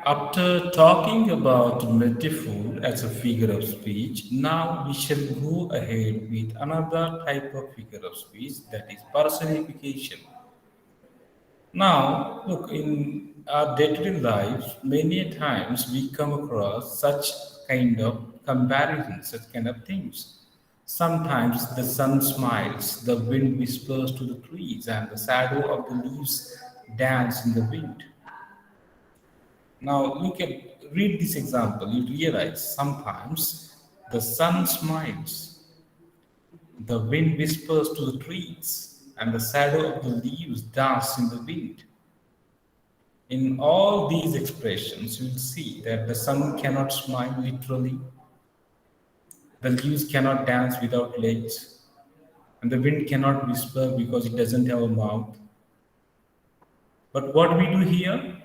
After talking about metaphor as a figure of speech, now we shall go ahead with another type of figure of speech, that is personification. Now, look, in our day-to-day lives, many times we come across such kind of comparisons, such kind of things. Sometimes the sun smiles, the wind whispers to the trees, and the shadow of the leaves dance in the wind. Now, look at read this example. You realize sometimes the sun smiles, the wind whispers to the trees, and the shadow of the leaves dance in the wind. In all these expressions, you will see that the sun cannot smile literally, the leaves cannot dance without legs, and the wind cannot whisper because it doesn't have a mouth. But what we do here,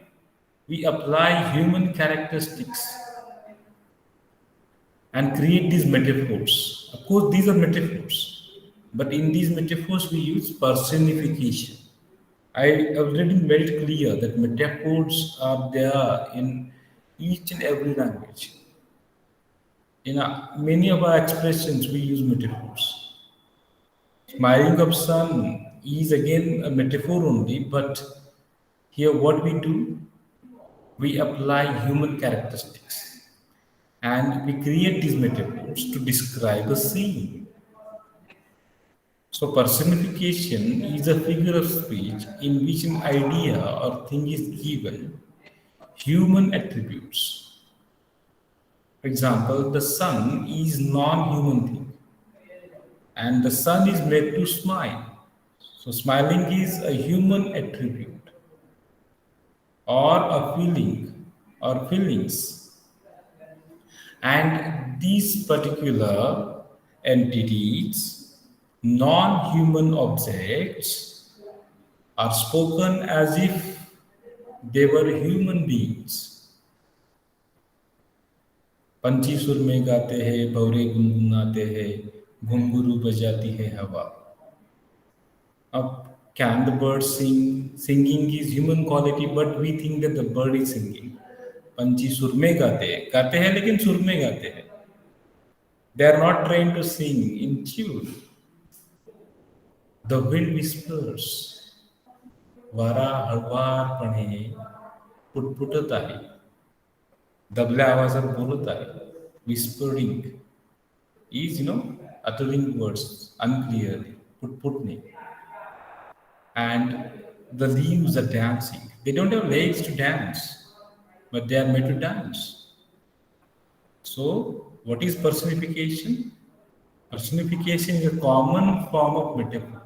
we apply human characteristics and create these metaphors. Of course, these are metaphors, but in these metaphors, we use personification. I already made it clear that metaphors are there in each and every language. In many of our expressions, we use metaphors. Smiling of sun is again a metaphor only, but here what we do, we apply human characteristics and we create these metaphors to describe a scene. So, personification is a figure of speech in which an idea or thing is given human attributes. For example, the sun is non-human thing, and the sun is made to smile. So, smiling is a human attribute or a feeling or feelings, and these particular entities, non-human objects, are spoken as if they were human beings. पंछी सुर में गाते हैं, भौरे गुनगुनाते हैं, घुंघरू बजाती है हवा. Can the bird sing? Singing is human quality, but we think that the bird is singing. पंछी सुर में गाते हैं लेकिन सुर में गाते हैं. They are not trained to sing in tune. The wind whispers. वारा हळवारपणे पुटपुटत आहे. दबल्या आवाजात बोलत आहे. Whispering is, uttering words unclearly. पुटपुटणे. And the leaves are dancing. They don't have legs to dance, but they are made to dance. So, what is personification? Personification is a common form of metaphor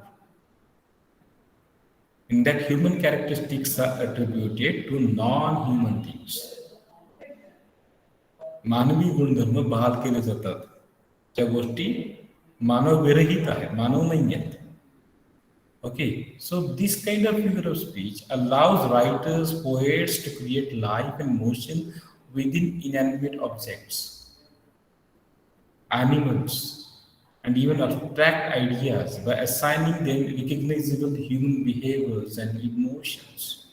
in that human characteristics are attributed to non-human things. मानवी गुणधर्म बहाल केले जातात त्या गोष्टी मानव विरहित आहेत, मानव नाही आहेत. Okay, so this kind of figure of speech allows writers, poets to create life and motion within inanimate objects, animals, and even abstract ideas by assigning them recognizable human behaviors and emotions.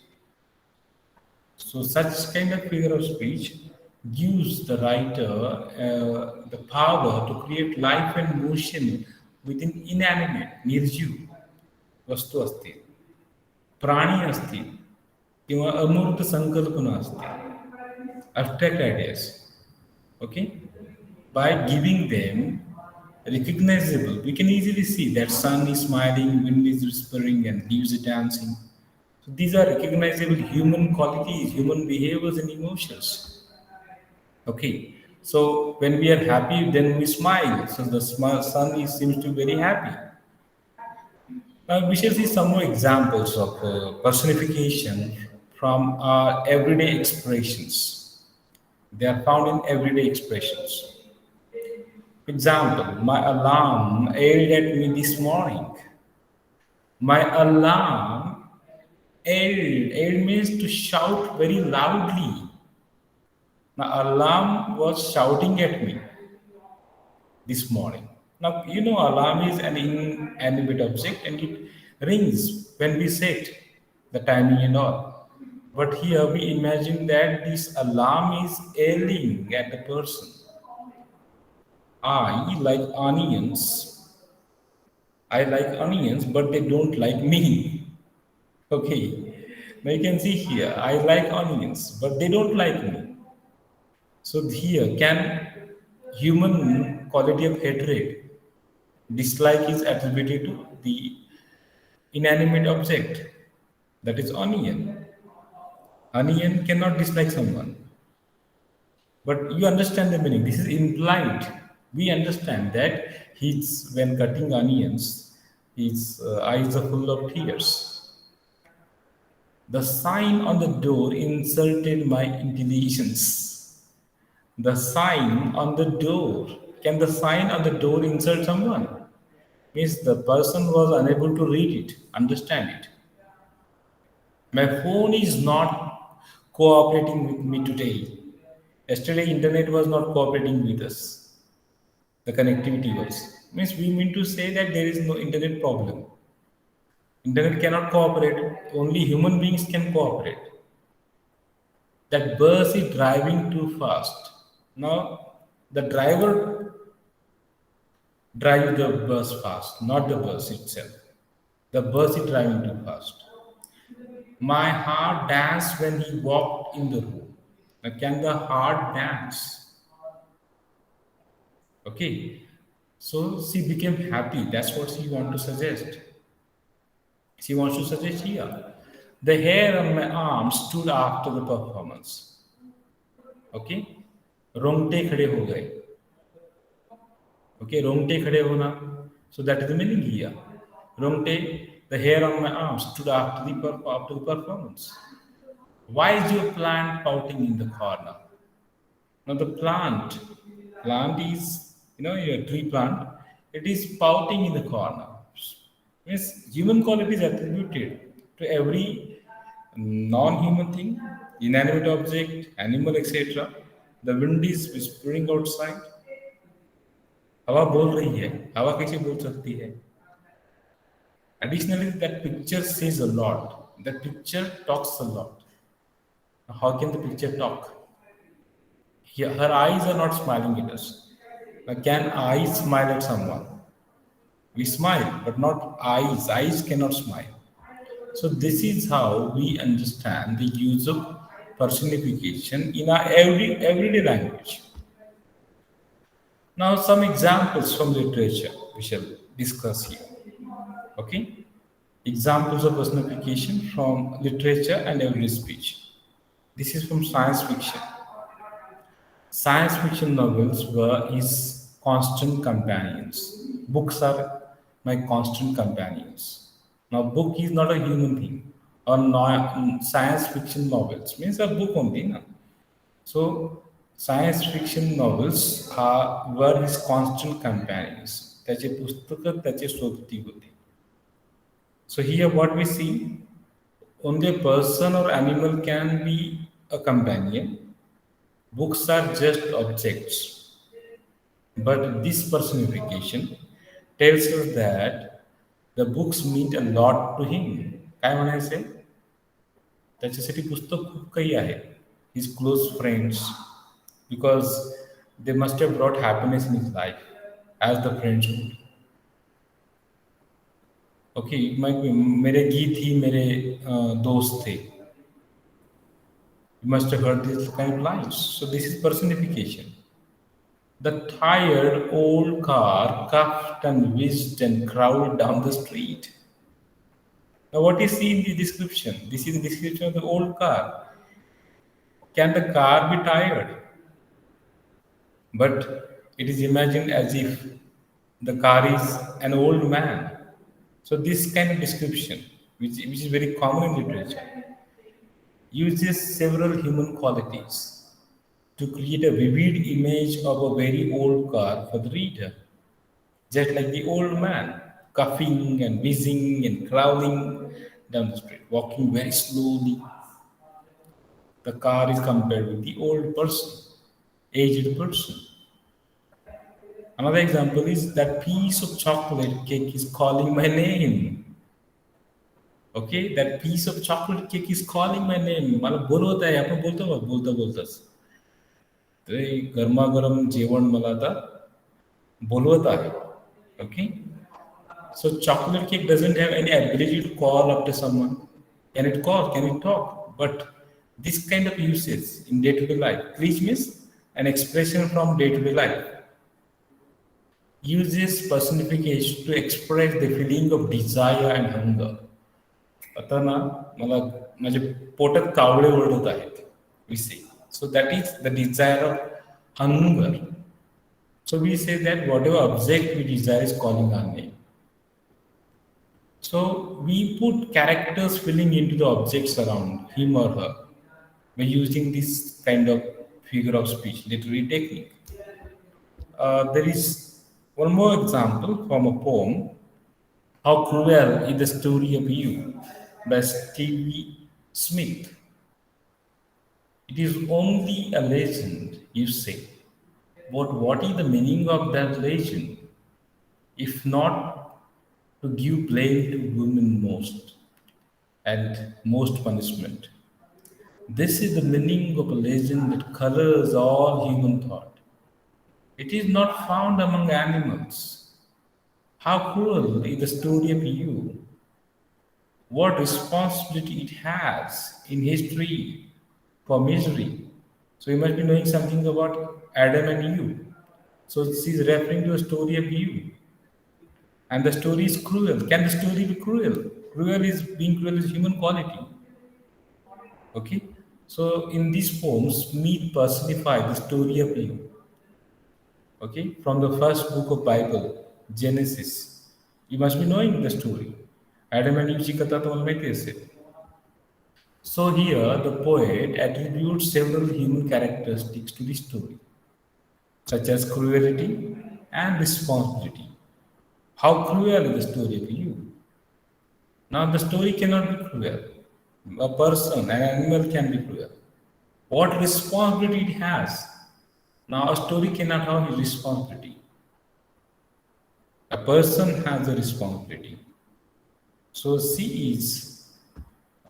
So, such kind of figure of speech gives the writer the power to create life and motion within inanimate, निर्जीव वस्तू असतील, प्राणी असतील किंवा अमूर्त संकल्पना असतील, abstract ideas. Okay, by giving them recognizable, we can easily see that sun is smiling, wind is whispering, and leaves are dancing. So these are recognizable human qualities, human behaviors and emotions. Okay, so when we are happy, then we smile. So the sun seems to be very happy. We shall see some more examples of personification from our everyday expressions. They are found in everyday expressions. For example, my alarm yelled at me this morning. My alarm yelled means to shout very loudly. My alarm was shouting at me this morning. Now, alarm is an inanimate object and it rings when we set the timing and all. But here we imagine that this alarm is ailing at the person. I like onions. I like onions, but they don't like me. Okay. Now you can see here, I like onions, but they don't like me. So here, can human quality of hatred, dislike is attributed to the inanimate object, that is onion. Onion cannot dislike someone. But you understand the meaning. This is implied. We understand that he's when cutting onions, his eyes are full of tears. The sign on the door insulted my intelligence. The sign on the door. Can the sign on the door insult someone? Means the person was unable to read it, understand it. My phone is not cooperating with me today. Yesterday, internet was not cooperating with us. The connectivity was. Means we mean to say that there is no internet problem. Internet cannot cooperate. Only human beings can cooperate. That bus is driving too fast. Now, the driver drives the bus fast, not the bus itself. The bus is driving too fast. My heart danced when he walked in the room. Now, can the heart dance? Okay. So she became happy. That's what she want to suggest. She wants to suggest here. The hair on my arm stood after the performance. Okay. रोंगटे खड़े हो गए. Okay, रोंगटे खड़े होना. So that is the meaning here. रोंगटे, the hair on my arm stood after the performance. Why is your plant pouting in the corner? Now the plant is, your tree plant, it is pouting in the corner. Means human quality is attributed to every non-human thing, inanimate object, animal, etc. The wind is whispering outside. हवा बोल रही है. हवा कैसे बोल सकती है? Additionally, that picture says a lot. That picture talks a lot. How can the picture talk? Here, her eyes are not smiling at us. Now, can eyes smile at someone? We smile, but not eyes. Eyes cannot smile. So this is how we understand the use of personification in our everyday language. Now, some examples from literature we shall discuss here. Okay, examples of personification from literature and everyday speech. This is from science fiction. Science fiction novels were his constant companions. Books are my constant companions. Now, book is not a human thing. Or science fiction novels means a book only. Na? So, science fiction novels were his constant companions. त्याचे पुस्तक त्याचे सोबती होते. So here what we see, only a person or animal can be a companion. Books are just objects. But this personification tells us that the books mean a lot to him. काय म्हणायचंय? त्याच्यासाठी पुस्तक खूप काही आहे. His close friends, because they must have brought happiness in his life, as the friends would. Okay, मेरे गीत ही मेरे दोस्त थे. You must have heard these kind of lines. So this is personification. The tired old car cuffed and whizzed and crowded down the street. Now, what is seen in the description? This is the description of the old car. Can the car be tired? But it is imagined as if the car is an old man. So this kind of description, which is very common in literature, uses several human qualities to create a vivid image of a very old car for the reader. Just like the old man, coughing and whizzing and crowding down the street, walking very slowly. The car is compared with the old person, aged person. Another example is that piece of chocolate cake is calling my name. Okay, that piece of chocolate cake is calling my name. मला बोलवत आहे. आपण बोलतो बघ, बोलता बोलताच. ते गरमागरम जेवण मला आता बोलवत आहे. Okay. So chocolate cake doesn't have any ability to call after someone. Can it call? Can it talk? But this kind of usage in day-to-day life, which means an expression from day-to-day life, uses personification to express the feeling of desire and hunger. आता ना मला माझे पोटात कावळे ओरडत आहेत. We say. So that is the desire of hunger. So we say that whatever object we desire is calling our name. So we put characters feeling into the objects around him or her by using this kind of figure of speech literary technique. There is one more example from a poem, How Cruel is the Story of You by Stevie Smith. It is only a legend, you say. But what is the meaning of that legend, if not to give blame to women most and most punishment? This is the meaning of a legend that colors all human thought. It is not found among animals. How cruel is the story of you? What responsibility it has in history for misery? So you must be knowing something about Adam and Eve. So this is referring to a story of Eve. And the story is cruel. Can the story be cruel? Cruel is being cruel is human quality. Okay. So in these poems, Smith personified the story of Eve. Okay, from the first book of Bible, Genesis. You must be knowing the story. Adam and Eve ची कथा तुम्हाला माहिती असेल. So here the poet attributes several human characteristics to the story, such as cruelty and responsibility. How cruel is the story of you? Now the story cannot be cruel. A person, an animal can be cruel. What responsibility it has? Now a story cannot have responsibility. A person has a responsibility. So she is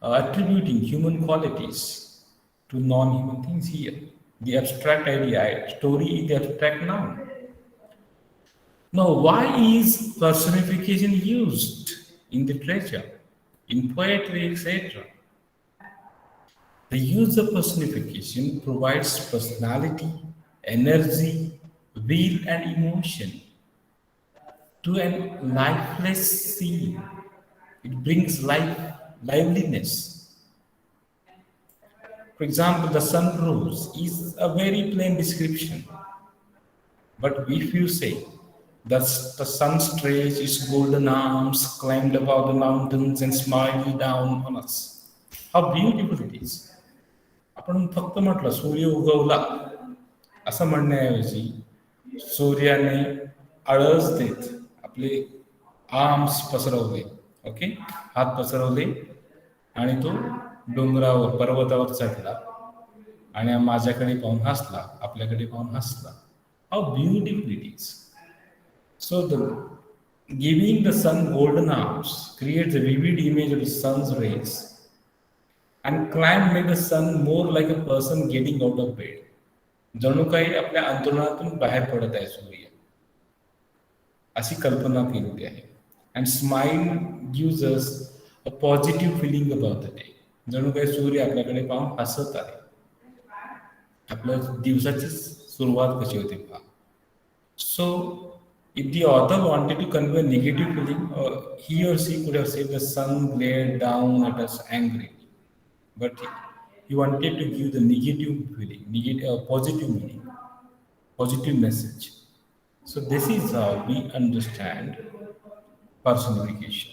attributing human qualities to non-human things here. The abstract idea, story is the abstract noun. Now, why is personification used in literature, in poetry, etc.? The use of personification provides personality, energy, will, and emotion to a lifeless scene. It brings life, liveliness. For example, the sun rose is a very plain description. But if you say that the sun stretched its golden arms, climbed above the mountains, and smiled down on us, how beautiful it is. आपण फक्त म्हटलं सूर्य उगवला असं म्हणण्याऐवजी सूर्याने आळस देत आपले arms पसरवले, okay, हात पसरवले आणि तो डोंगरावर पर्वतावर चढला आणि माझ्याकडे पाहून हसला, आपल्याकडे पाहून हसला. How beautiful it is. So the giving the sun golden arms creates a vivid image of the sun's rays and climb made the sun more like a person getting out of bed. जणू काही आपल्या अंतरुणातून बाहेर पडत आहे सूर्य, अशी कल्पना केली आहे. And smile gives us a positive feeling about the day. जणू काही सूर्य आपल्याकडे पाहून हसत आहे. आपल्या दिवसाची सुरुवात कशी होते पहा. सो if the author wanted to convey a negative feeling, he or she could have said the sun glared down at us angrily. But he wanted to give the negative feeling, positive meaning, positive message. So this is how we understand personification.